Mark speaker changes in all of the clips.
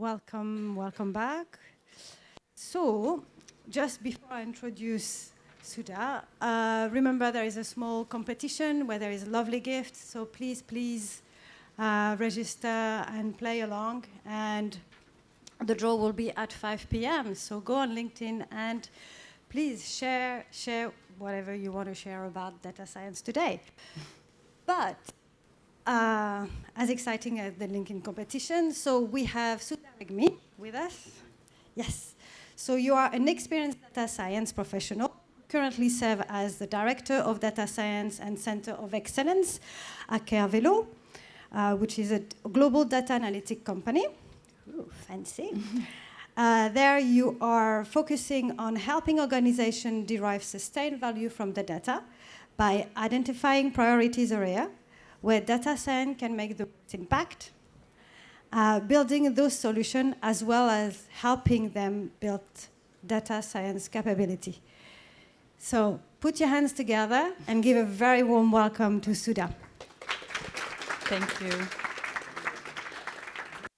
Speaker 1: welcome back. So, just before I introduce Sudha, remember there is a small competition where there is a lovely gift. So please register and play along. And the draw will be at 5 p.m. So go on LinkedIn and please share whatever you want to share about data science today. But as exciting as the LinkedIn competition, so we have Sudha Regmi with us. Yes. So you are an experienced data science professional, currently serve as the Director of Data Science and Center of Excellence at Cervello, which is a global data analytic company. Ooh, fancy. There you are focusing on helping organizations derive sustained value from the data by identifying priorities area where data science can make the most impact, building those solutions as well as helping them build data science capability. So put your hands together and give a very warm welcome to Sudha.
Speaker 2: Thank you. Thank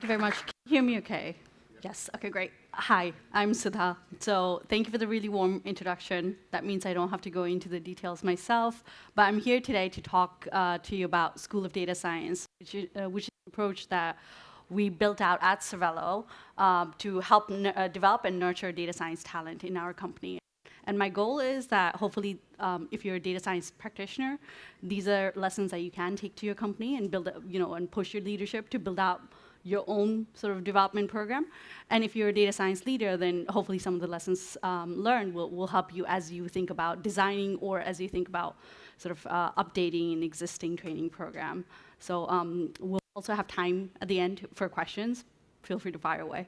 Speaker 2: you very much. Can you hear me okay? Yes, okay, great. Hi, I'm Sudha. So thank you for the really warm introduction. That means I don't have to go into the details myself, but I'm here today to talk to you about School of Data Science, which is an approach that we built out at Cervello to help develop and nurture data science talent in our company. And my goal is that hopefully, if you're a data science practitioner, these are lessons that you can take to your company and build, and push your leadership to build out your own sort of development program. And if you're a data science leader, then hopefully some of the lessons learned will help you as you think about designing or as you think about sort of updating an existing training program. So we'll also have time at the end for questions. Feel free to fire away.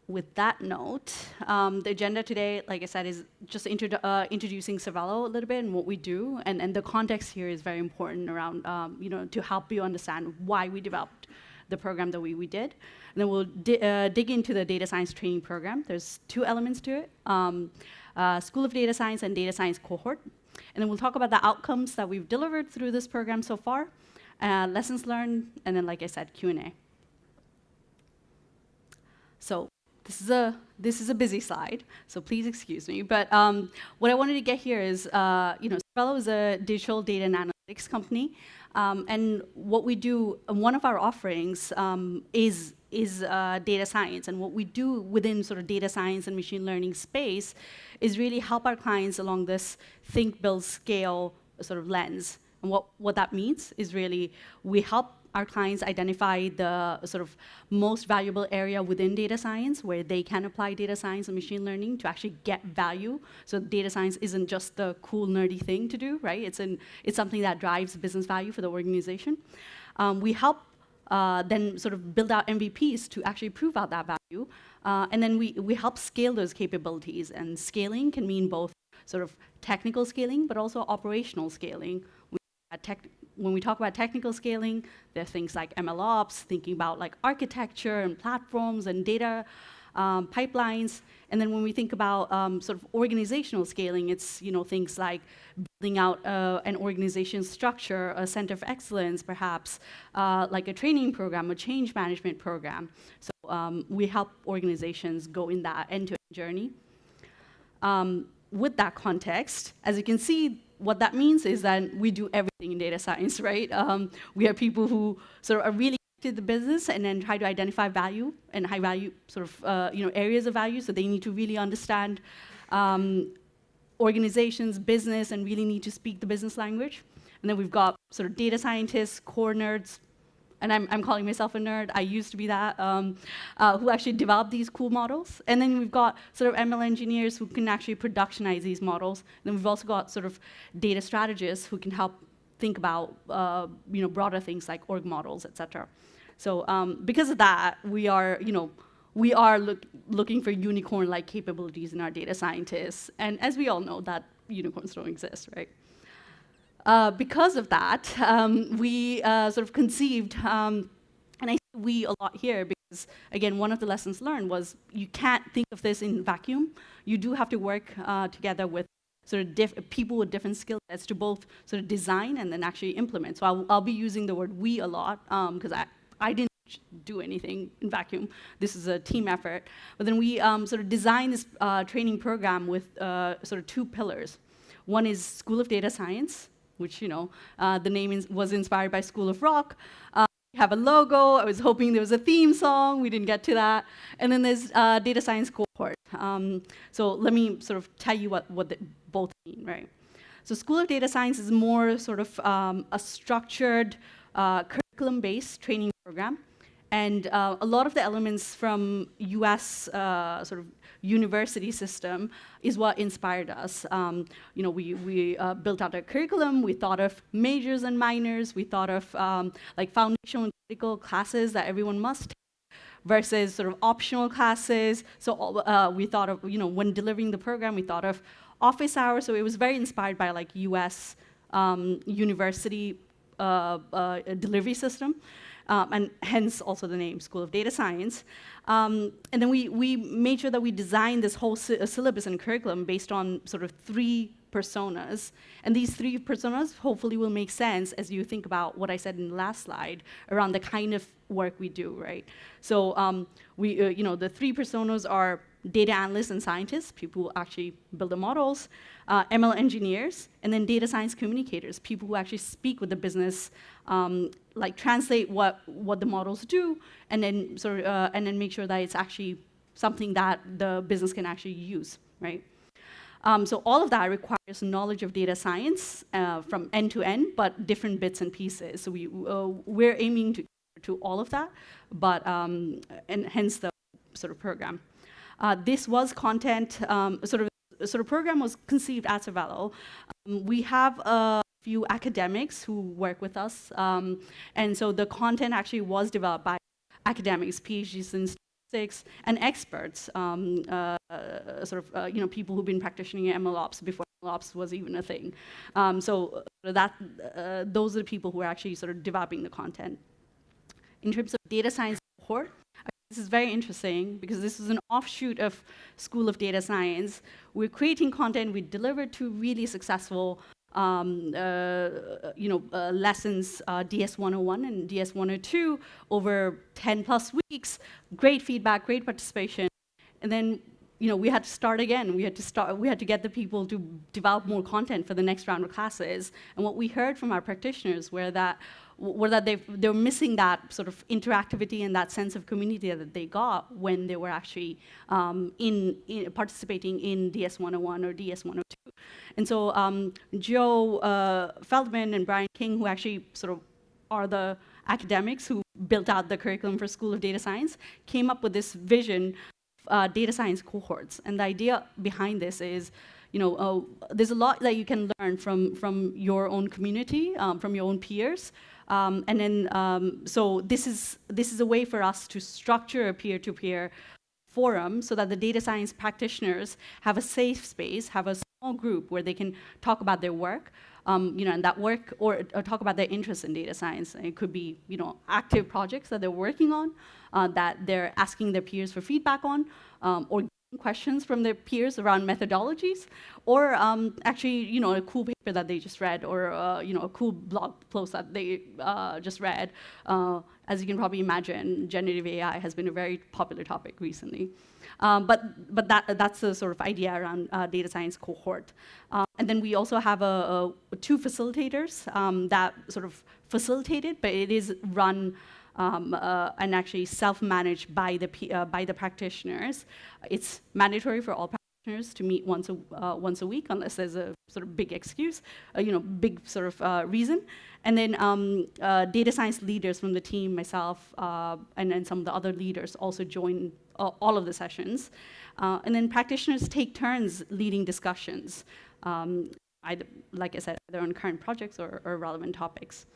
Speaker 2: With that note, the agenda today, like I said, is just introducing Cervello a little bit and what we do. And the context here is very important around, to help you understand why we developed the program the way we did. And then we'll dig into the data science training program. There's two elements to it, School of Data Science and Data Science Cohort. And then we'll talk about the outcomes that we've delivered through this program so far, lessons learned, and then, like I said, Q&A. So this is a busy slide, so please excuse me. But what I wanted to get here is, Cervello is a digital data and analytics company, and what we do, one of our offerings is data science. And what we do within sort of data science and machine learning space is really help our clients along this think, build, scale sort of lens. And what that means is really we help our clients identify the sort of most valuable area within data science where they can apply data science and machine learning to actually get value. So data science isn't just the cool, nerdy thing to do, right? It's something that drives business value for the organization. We help then sort of build out MVPs to actually prove out that value. And then we help scale those capabilities. And scaling can mean both sort of technical scaling, but also operational scaling. When we talk about technical scaling, there are things like MLOps, thinking about like architecture and platforms and data pipelines. And then when we think about sort of organizational scaling, it's things like building out an organization structure, a center of excellence, perhaps like a training program, a change management program. So we help organizations go in that end-to-end journey. With that context, as you can see, what that means is that we do everything in data science, right? We are people who sort of are really to the business and then try to identify value and high value sort of areas of value. So they need to really understand organizations, business, and really need to speak the business language. And then we've got sort of data scientists, core nerds, and I'm calling myself a nerd. I used to be that, who actually develop these cool models. And then we've got sort of ML engineers who can actually productionize these models. And then we've also got sort of data strategists who can help think about broader things like org models, et cetera. So because of that, we are looking for unicorn-like capabilities in our data scientists. And as we all know, that unicorns don't exist, right? Because of that, we sort of conceived, and I say we a lot here because, again, one of the lessons learned was you can't think of this in vacuum. You do have to work together with sort of people with different skill sets to both sort of design and then actually implement. So I'll be using the word we a lot because I didn't do anything in vacuum. This is a team effort. But then we sort of designed this training program with sort of two pillars. One is School of Data Science, which, the name was inspired by School of Rock. We have a logo. I was hoping there was a theme song. We didn't get to that. And then there's Data Science Cohort. So let me sort of tell you what they both mean, right? So School of Data Science is more sort of a structured curriculum-based training program. And a lot of the elements from US sort of university system is what inspired us. We built out a curriculum. We thought of majors and minors. We thought of like foundational and critical classes that everyone must take versus sort of optional classes. So we thought of, when delivering the program, we thought of office hours. So it was very inspired by like US university delivery system. And hence also the name School of Data Science. And then we made sure that we designed this whole syllabus and curriculum based on sort of 3 personas. And these 3 personas hopefully will make sense as you think about what I said in the last slide around the kind of work we do, right? So the 3 personas are data analysts and scientists, people who actually build the models, ML engineers, and then data science communicators, people who actually speak with the business, like translate what the models do, and then and then make sure that it's actually something that the business can actually use, right? So all of that requires knowledge of data science from end to end, but different bits and pieces. So we're aiming to all of that, but and hence the sort of program. This was content, sort of program was conceived at Cervello. We have a few academics who work with us, and so the content actually was developed by academics, PhDs in statistics, and experts, people who've been practicing MLOps before MLOps was even a thing. Those are the people who are actually sort of developing the content. In terms of data science cohort, this is very interesting because this is an offshoot of School of Data Science. We're creating content. We delivered 2 really successful lessons, DS 101 and DS 102, over 10 plus weeks. Great feedback, great participation. And then we had to start again. We had to get the people to develop more content for the next round of classes. And what we heard from our practitioners were that they were missing that sort of interactivity and that sense of community that they got when they were actually participating in DS 101 or DS 102. And so Joe Feldman and Brian King, who actually sort of are the academics who built out the curriculum for School of Data Science, came up with this vision of data science cohorts. And the idea behind this is, there's a lot that you can learn from your own community, from your own peers. And then, so this is a way for us to structure a peer-to-peer forum so that the data science practitioners have a safe space, have a small group where they can talk about their work, and that work, or talk about their interest in data science. And it could be, active projects that they're working on, that they're asking their peers for feedback on, or questions from their peers around methodologies, or actually, a cool paper that they just read, or a cool blog post that they just read. As you can probably imagine, generative AI has been a very popular topic recently. But that's the sort of idea around data science cohort. And then we also have 2 facilitators that sort of facilitate it, but it is run and actually self-managed by the practitioners. It's mandatory for all practitioners to meet once a week, unless there's a sort of big excuse, big sort of reason. And then data science leaders from the team, myself, and then some of the other leaders also join all of the sessions. And then practitioners take turns leading discussions, either, like I said, either on current projects or relevant topics.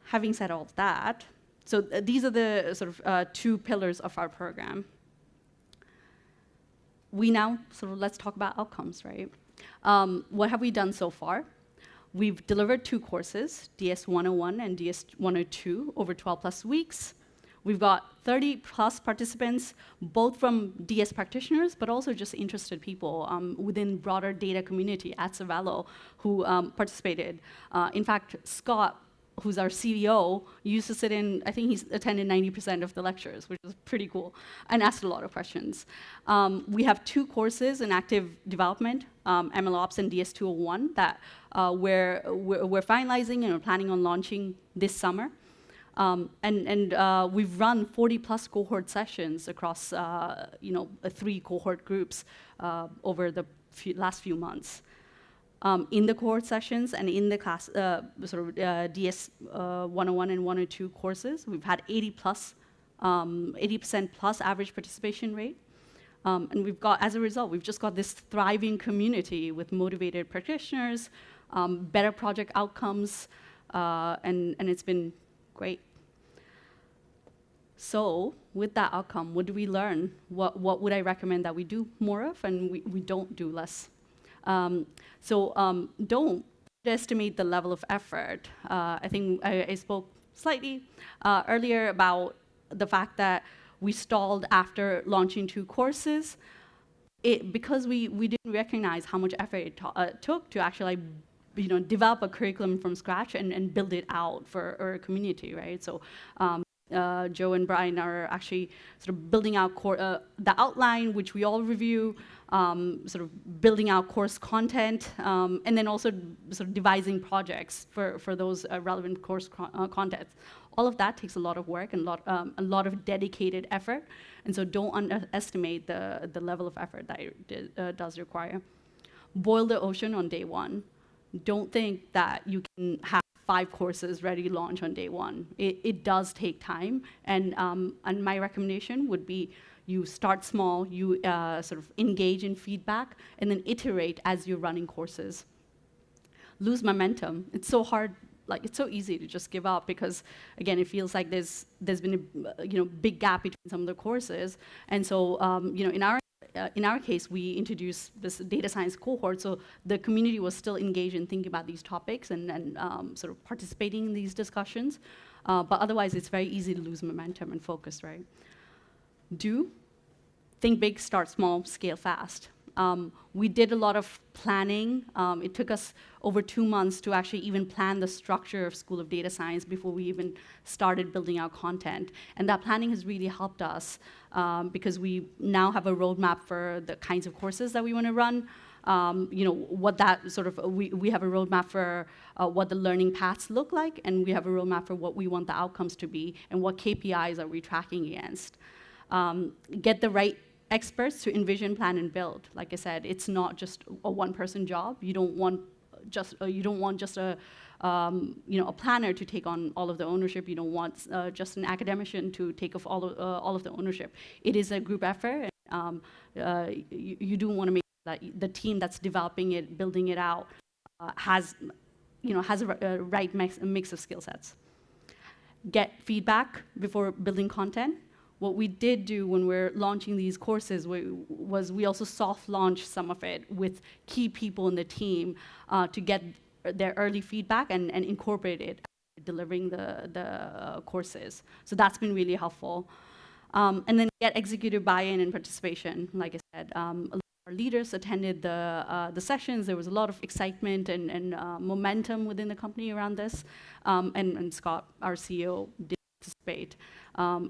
Speaker 2: Having said all of that, so these are the sort of 2 pillars of our program. We now let's talk about outcomes, right? What have we done so far? We've delivered 2 courses, DS 101 and DS 102, over 12 plus weeks. We've got 30 plus participants, both from DS practitioners, but also just interested people within broader data community at Cervello who participated. In fact, Scott who's our CDO, used to sit in, I think he's attended 90% of the lectures, which is pretty cool, and asked a lot of questions. We have 2 courses in active development, MLOps and DS201, that we're finalizing and we're planning on launching this summer. We've run 40+ cohort sessions across 3 cohort groups over the last few months. In the cohort sessions and in the class, DS 101 and 102 courses, we've had 80% plus average participation rate. And we've got, as a result, we've just got this thriving community with motivated practitioners, better project outcomes, and it's been great. So with that outcome, what do we learn? What would I recommend that we do more of and we don't do less? Don't underestimate the level of effort. I think I spoke slightly earlier about the fact that we stalled after launching 2 courses. Because we didn't recognize how much effort it took to actually develop a curriculum from scratch and build it out for our community, right? So Joe and Brian are actually sort of building out the outline, which we all review, sort of building out course content, and then also sort of devising projects for those relevant course content. All of that takes a lot of work and a lot of dedicated effort, and so don't underestimate the level of effort that it does require. Boil the ocean on day 1. Don't think that you can have 5 courses ready to launch on day 1. It does take time, and my recommendation would be you start small, you sort of engage in feedback, and then iterate as you're running courses. Lose momentum. It's so hard, like it's so easy to just give up because, again, it feels like there's been a big gap between some of the courses, and so in our case, we introduced this data science cohort, so the community was still engaged in thinking about these topics and sort of participating in these discussions. But otherwise, it's very easy to lose momentum and focus, right? Think big, start small, scale fast. We did a lot of planning. It took us over 2 months to actually even plan the structure of School of Data Science before we even started building our content. And that planning has really helped us because we now have a roadmap for the kinds of courses that we want to run. What that sort of, we have a roadmap for what the learning paths look like, and we have a roadmap for what we want the outcomes to be, and what KPIs are we tracking against. Get the right experts to envision, plan, and build. Like I said, it's not just a one-person job. You don't want just a planner to take on all of the ownership. You don't want just an academician to take off all of the ownership. It is a group effort. And, you do want to make sure that the team that's developing it, building it out, has a right mix of skill sets. Get feedback before building content. What we did do when we're launching these courses was we also soft launched some of it with key people in the team to get their early feedback and incorporate it delivering the courses. So that's been really helpful. And then get executive buy-in and participation. Like I said, a lot of our leaders attended the sessions. There was a lot of excitement and momentum within the company around this. And Scott, our CEO, did participate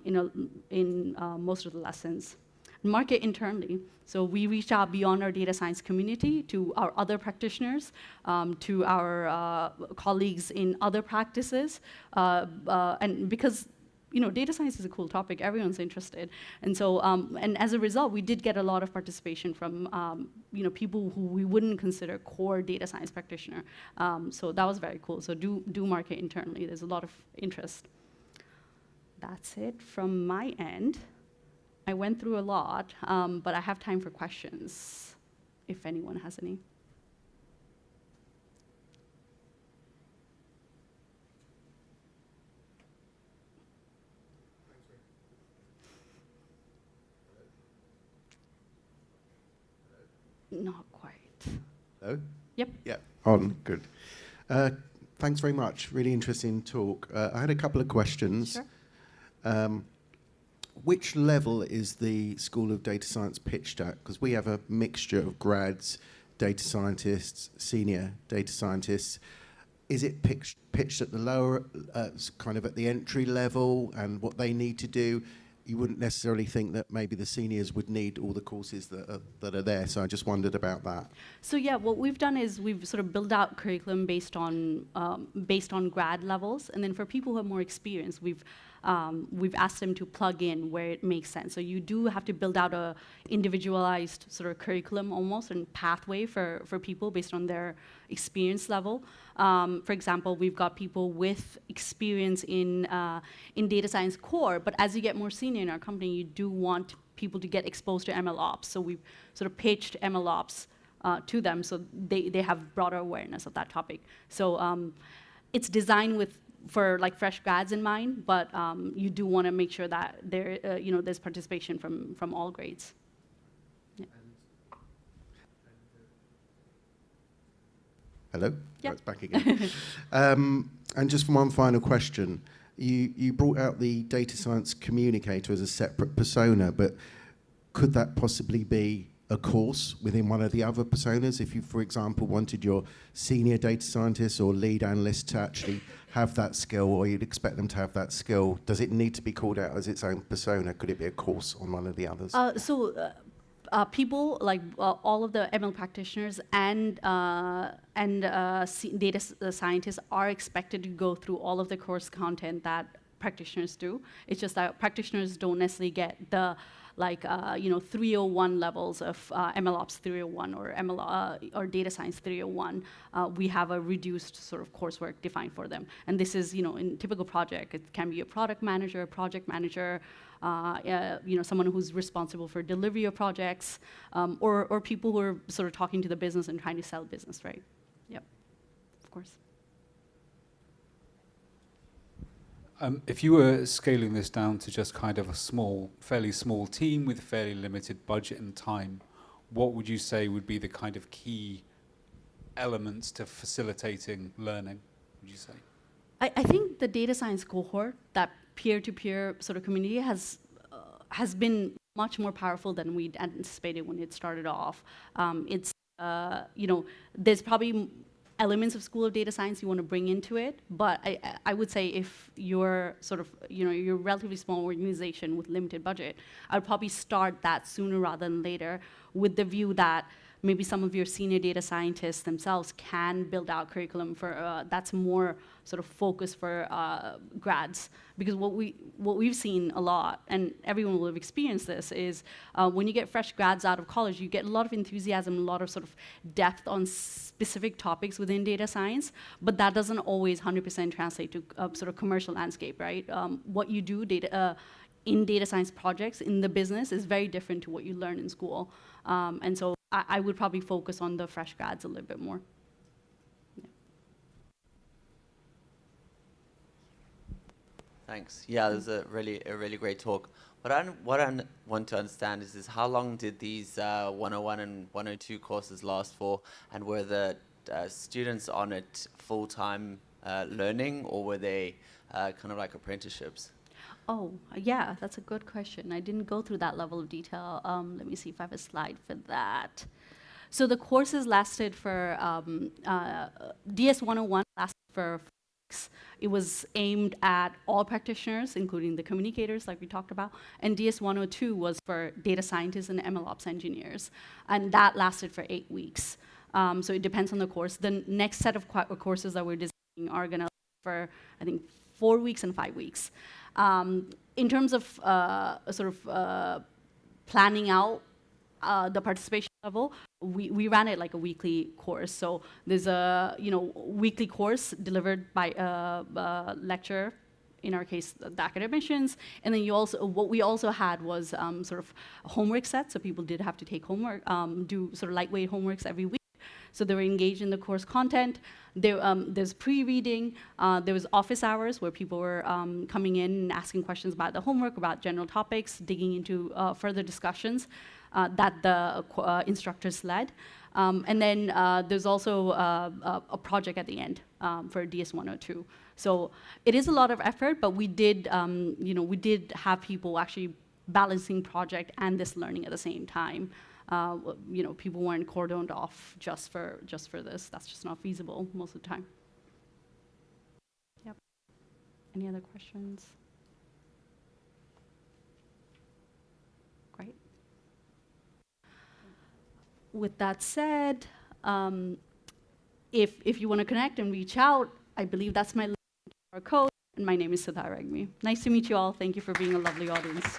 Speaker 2: in most of the lessons. Market internally. So we reached out beyond our data science community to our other practitioners, to our colleagues in other practices, and because data science is a cool topic, everyone's interested, and so and as a result, we did get a lot of participation from people who we wouldn't consider core data science practitioner. So that was very cool. So do market internally. There's a lot of interest. That's it from my end. I went through a lot, but I have time for questions, if anyone has any. Not quite.
Speaker 3: Hello?
Speaker 2: Yep.
Speaker 3: Yeah, on, good. Thanks very much, really interesting talk. I had a couple of questions.
Speaker 2: Sure.
Speaker 3: Which level is the School of Data Science pitched at? Because we have a mixture of grads, data scientists, senior data scientists. is it pitched at the lower, kind of at the entry level, and what they need to do? You wouldn't necessarily think that maybe the seniors would need all the courses that are there. So I just wondered about that.
Speaker 2: So yeah, what we've done is we've sort of built out curriculum based on grad levels, and then for people who have more experience, we've asked them to plug in where it makes sense. So you do have to build out a individualized sort of curriculum almost and pathway for people based on their experience level. For example, we've got people with experience in data science core, but as you get more senior in our company, you do want people to get exposed to MLOps. So we've sort of pitched MLOps to them so they have broader awareness of that topic. So it's designed for like fresh grads in mind, but you do want to make sure that there's participation from all grades. Yeah.
Speaker 3: Hello?
Speaker 2: Yeah.
Speaker 3: Oh, it's back again. And just one final question. You brought out the data science communicator as a separate persona, but could that possibly be a course within one of the other personas? If you, for example, wanted your senior data scientist or lead analyst to actually have that skill, or you'd expect them to have that skill, does it need to be called out as its own persona? Could it be a course on one of the others?
Speaker 2: People like all of the ML practitioners and data scientists are expected to go through all of the course content that practitioners do. It's just that practitioners don't necessarily get the 301 levels of MLOps 301 or data science 301. We have a reduced sort of coursework defined for them. And this is, in typical project, it can be a project manager, someone who's responsible for delivery of projects, or people who are sort of talking to the business and trying to sell business, right? Yep, of course.
Speaker 4: If you were scaling this down to just kind of a fairly small team with fairly limited budget and time, what would you say would be the kind of key elements to facilitating learning, would you say?
Speaker 2: I think the data science cohort, that peer-to-peer sort of community has been much more powerful than we'd anticipated when it started off. There's probably elements of School of Data Science you want to bring into it, but I would say if you're sort of, you're a relatively small organization with limited budget, I'd probably start that sooner rather than later with the view that maybe some of your senior data scientists themselves can build out curriculum for that's more sort of focused for grads. Because what we've seen a lot, and everyone will have experienced this, is when you get fresh grads out of college, you get a lot of enthusiasm, a lot of sort of depth on specific topics within data science, but that doesn't always 100% translate to sort of commercial landscape, right? What you do in data science projects in the business is very different to what you learn in school. And so I would probably focus on the fresh grads a little bit more. Yeah.
Speaker 5: Thanks. Yeah, this is a really great talk. What I want to understand is how long did these 101 and 102 courses last for, and were the students on it full-time learning, or were they kind of like apprenticeships?
Speaker 2: Oh, yeah, that's a good question. I didn't go through that level of detail. Let me see if I have a slide for that. So the courses lasted for, DS 101 lasted for 4 weeks. It was aimed at all practitioners, including the communicators, like we talked about. And DS 102 was for data scientists and MLOps engineers. And that lasted for 8 weeks. So it depends on the course. The next set of courses that we're designing are going to last for, I think, 4 weeks and 5 weeks. In terms of planning out the participation level, we ran it like a weekly course. So there's a weekly course delivered by a lecturer, in our case the academicians, and then what we also had was sort of homework sets. So people did have to take homework, do sort of lightweight homeworks every week. So they were engaged in the course content. There's pre-reading. There was office hours where people were coming in and asking questions about the homework, about general topics, digging into further discussions that the instructors led. And then there's also a project at the end for DS 102. So it is a lot of effort, but we did have people actually balancing project and this learning at the same time. People weren't cordoned off just for this. That's just not feasible most of the time. Any other questions? Great. With that said, if you want to connect and reach out, I believe that's my QR code, and my name is Sudha Ragmi. Nice to meet you all. Thank you for being a lovely audience.